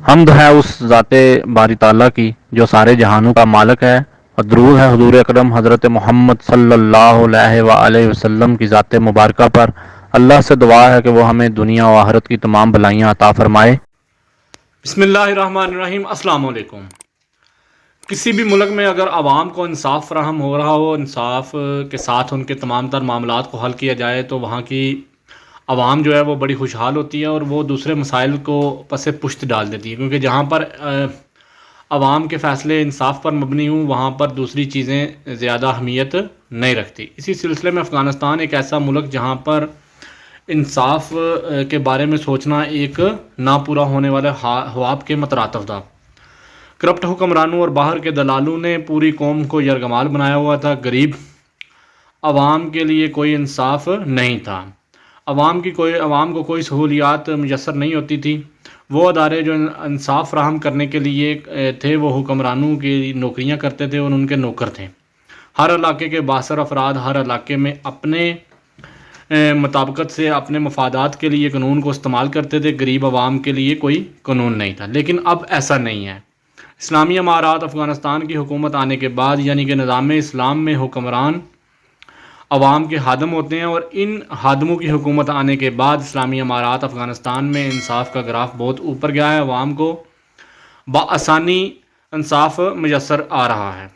حمد ہے اس ذات باری تعالیٰ کی جو سارے جہانوں کا مالک ہے، اور درود ہے حضور اکرم حضرت محمد صلی اللہ علیہ وآلہ وسلم کی ذات مبارکہ پر۔ اللہ سے دعا ہے کہ وہ ہمیں دنیا و آخرت کی تمام بھلائیاں عطا فرمائے۔ بسم اللہ الرحمن الرحیم۔ السلام علیکم۔ کسی بھی ملک میں اگر عوام کو انصاف فراہم ہو رہا ہو، انصاف کے ساتھ ان کے تمام تر معاملات کو حل کیا جائے، تو وہاں کی عوام جو ہے وہ بڑی خوشحال ہوتی ہے اور وہ دوسرے مسائل کو پس پشت ڈال دیتی ہے، کیونکہ جہاں پر عوام کے فیصلے انصاف پر مبنی ہوں وہاں پر دوسری چیزیں زیادہ اہمیت نہیں رکھتی۔ اسی سلسلے میں افغانستان ایک ایسا ملک جہاں پر انصاف کے بارے میں سوچنا ایک نہ پورا ہونے والے خواب کے مترادف تھا۔ کرپٹ حکمرانوں اور باہر کے دلالوں نے پوری قوم کو یرغمال بنایا ہوا تھا۔ غریب عوام کے لیے کوئی انصاف نہیں تھا، عوام کو کوئی سہولیات میسر نہیں ہوتی تھی۔ وہ ادارے جو انصاف فراہم کرنے کے لیے تھے وہ حکمرانوں کی نوکریاں کرتے تھے اور ان کے نوکر تھے۔ ہر علاقے کے باثر افراد ہر علاقے میں اپنے مطابقت سے اپنے مفادات کے لیے قانون کو استعمال کرتے تھے، غریب عوام کے لیے کوئی قانون نہیں تھا۔ لیکن اب ایسا نہیں ہے۔ اسلامی امارات افغانستان کی حکومت آنے کے بعد، یعنی کہ نظام اسلام میں حکمران عوام کے خادم ہوتے ہیں، اور ان خادموں کی حکومت آنے کے بعد اسلامی امارات افغانستان میں انصاف کا گراف بہت اوپر گیا ہے، عوام کو بآسانی انصاف میسر آ رہا ہے۔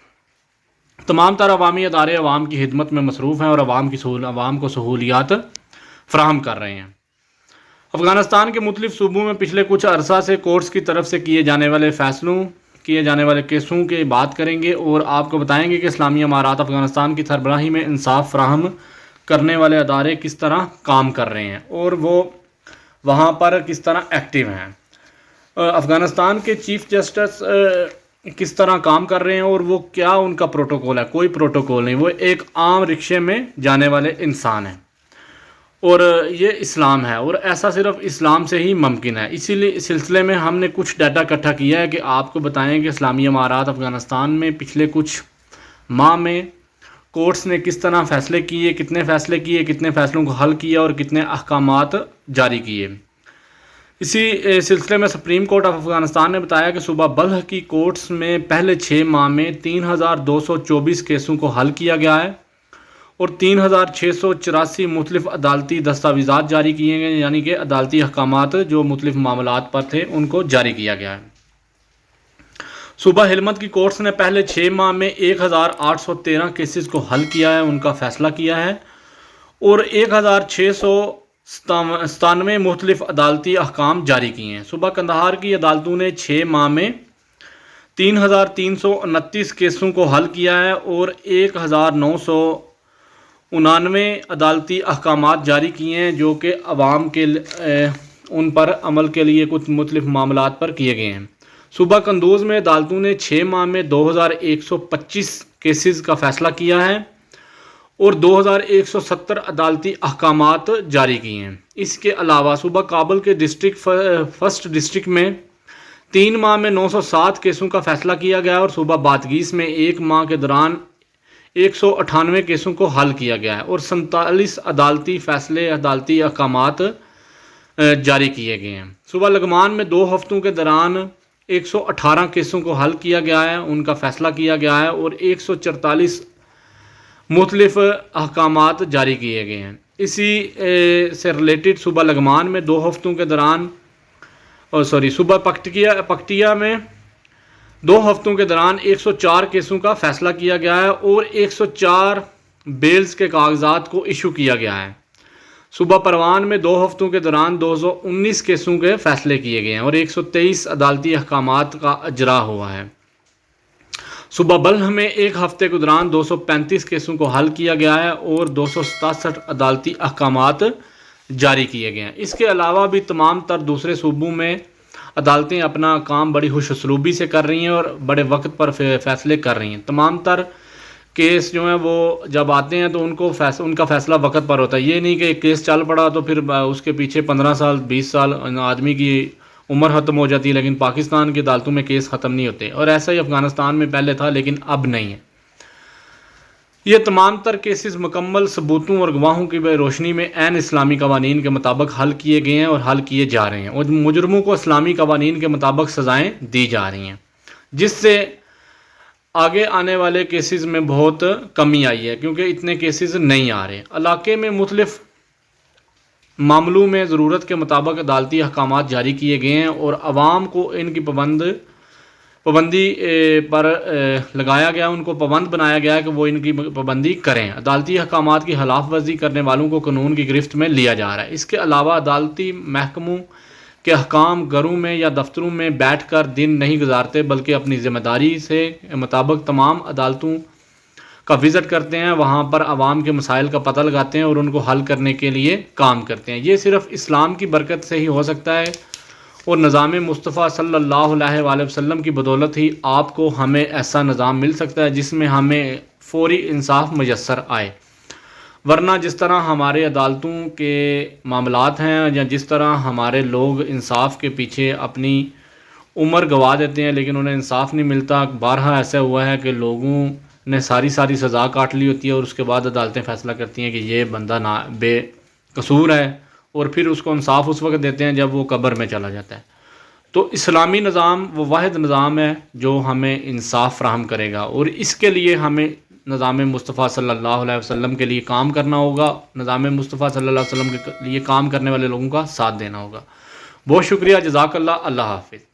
تمام تر عوامی ادارے عوام کی خدمت میں مصروف ہیں اور عوام کو سہولیات فراہم کر رہے ہیں۔ افغانستان کے مختلف صوبوں میں پچھلے کچھ عرصہ سے کورٹس کی طرف سے کیے جانے والے کیسوں کی بات کریں گے اور آپ کو بتائیں گے کہ اسلامی امارات افغانستان کی سربراہی میں انصاف فراہم کرنے والے ادارے کس طرح کام کر رہے ہیں اور وہ وہاں پر کس طرح ایکٹیو ہیں۔ افغانستان کے چیف جسٹس کس طرح کام کر رہے ہیں اور وہ کیا ان کا پروٹوکول ہے۔ کوئی پروٹوکول نہیں، وہ ایک عام رکشے میں جانے والے انسان ہیں، اور یہ اسلام ہے اور ایسا صرف اسلام سے ہی ممکن ہے۔ اسی لیے اس سلسلے میں ہم نے کچھ ڈیٹا اکٹھا کیا ہے کہ آپ کو بتائیں کہ اسلامی امارات افغانستان میں پچھلے کچھ ماہ میں کورٹس نے کس طرح فیصلے کیے، کتنے فیصلوں کو حل کیا اور کتنے احکامات جاری کیے۔ اسی سلسلے میں سپریم کورٹ آف افغانستان نے بتایا کہ صوبہ بلخ کی کورٹس میں پہلے 6 ماہ میں 3224 کیسوں کو حل کیا گیا ہے اور 3684 مختلف عدالتی دستاویزات جاری کیے گئے، یعنی کہ عدالتی احکامات جو مختلف معاملات پر تھے ان کو جاری کیا گیا ہے۔ صوبہ ہلمند کی کورٹس نے پہلے 6 ماہ میں 1813 کیسز کو حل کیا ہے، ان کا فیصلہ کیا ہے، اور 1697 مختلف عدالتی احکام جاری کیے ہیں۔ صوبہ قندھار کی عدالتوں نے 6 ماہ میں 3329 کیسوں کو حل کیا ہے اور 1999 عدالتی احکامات جاری کیے ہیں جو کہ عوام کے ان پر عمل کے لیے کچھ مختلف معاملات پر کیے گئے ہیں۔ صوبہ قندوز میں عدالتوں نے 6 ماہ میں 2125 کیسز کا فیصلہ کیا ہے اور 2170 عدالتی احکامات جاری کیے ہیں۔ اس کے علاوہ صوبہ کابل کے فرسٹ ڈسٹرکٹ میں 3 ماہ میں 907 کیسوں کا فیصلہ کیا گیا اور صوبہ بادغیس میں 1 ماہ کے دوران 198 کیسوں کو حل کیا گیا ہے اور 47 عدالتی احکامات جاری کیے گئے ہیں۔ صوبہ لغمان میں 2 ہفتوں کے دوران 118 کیسوں کو حل کیا گیا ہے، ان کا فیصلہ کیا گیا ہے اور 144 مختلف احکامات جاری کیے گئے ہیں۔ اسی سے ریلیٹڈ صوبہ لغمان میں 2 ہفتوں کے دوران صوبہ پکتیا میں 2 ہفتوں کے دوران 104 کیسوں کا فیصلہ کیا گیا ہے اور 104 بیلز کے کاغذات کو ایشو کیا گیا ہے۔ صوبہ پروان میں 2 ہفتوں کے دوران 219 کیسوں کے فیصلے کیے گئے ہیں اور 123 عدالتی احکامات کا اجرا ہوا ہے۔ صوبہ بلخ میں 1 ہفتے کے دوران 235 کیسوں کو حل کیا گیا ہے اور 267 عدالتی احکامات جاری کیے گئے ہیں۔ اس کے علاوہ بھی تمام تر دوسرے صوبوں میں عدالتیں اپنا کام بڑی خوش اسلوبی سے کر رہی ہیں اور بڑے وقت پر فیصلے کر رہی ہیں۔ تمام تر کیس جو ہیں وہ جب آتے ہیں تو ان کا فیصلہ وقت پر ہوتا ہے۔ یہ نہیں کہ ایک کیس چل پڑا تو پھر اس کے پیچھے 15 سال 20 سال آدمی کی عمر ختم ہو جاتی ہے، لیکن پاکستان کی عدالتوں میں کیس ختم نہیں ہوتے، اور ایسا ہی افغانستان میں پہلے تھا لیکن اب نہیں ہے۔ یہ تمام تر کیسز مکمل ثبوتوں اور گواہوں کی روشنی میں عین اسلامی قوانین کے مطابق حل کیے گئے ہیں اور حل کیے جا رہے ہیں، اور مجرموں کو اسلامی قوانین کے مطابق سزائیں دی جا رہی ہیں، جس سے آگے آنے والے کیسز میں بہت کمی آئی ہے، کیونکہ اتنے کیسز نہیں آ رہے۔ علاقے میں مختلف معاملوں میں ضرورت کے مطابق عدالتی احکامات جاری کیے گئے ہیں اور عوام کو ان کی پابندی پر لگایا گیا، ان کو پابند بنایا گیا ہے کہ وہ ان کی پابندی کریں۔ عدالتی احکامات کی خلاف ورزی کرنے والوں کو قانون کی گرفت میں لیا جا رہا ہے۔ اس کے علاوہ عدالتی محکموں کے حکام گھروں میں یا دفتروں میں بیٹھ کر دن نہیں گزارتے، بلکہ اپنی ذمہ داری سے مطابق تمام عدالتوں کا وزٹ کرتے ہیں، وہاں پر عوام کے مسائل کا پتہ لگاتے ہیں اور ان کو حل کرنے کے لیے کام کرتے ہیں۔ یہ صرف اسلام کی برکت سے ہی ہو سکتا ہے، اور نظام مصطفیٰ صلی اللہ علیہ وآلہ وسلم کی بدولت ہی آپ کو ہمیں ایسا نظام مل سکتا ہے جس میں ہمیں فوری انصاف میسر آئے، ورنہ جس طرح ہمارے عدالتوں کے معاملات ہیں یا جس طرح ہمارے لوگ انصاف کے پیچھے اپنی عمر گوا دیتے ہیں لیکن انہیں انصاف نہیں ملتا۔ بارہا ایسا ہوا ہے کہ لوگوں نے ساری سزا کاٹ لی ہوتی ہے اور اس کے بعد عدالتیں فیصلہ کرتی ہیں کہ یہ بندہ بے قصور ہے، اور پھر اس کو انصاف اس وقت دیتے ہیں جب وہ قبر میں چلا جاتا ہے۔ تو اسلامی نظام وہ واحد نظام ہے جو ہمیں انصاف فراہم کرے گا، اور اس کے لیے ہمیں نظام مصطفیٰ صلی اللہ علیہ وسلم کے لیے کام کرنا ہوگا، نظام مصطفیٰ صلی اللہ علیہ وسلم کے لیے کام کرنے والے لوگوں کا ساتھ دینا ہوگا۔ بہت شکریہ، جزاک اللہ، اللہ حافظ۔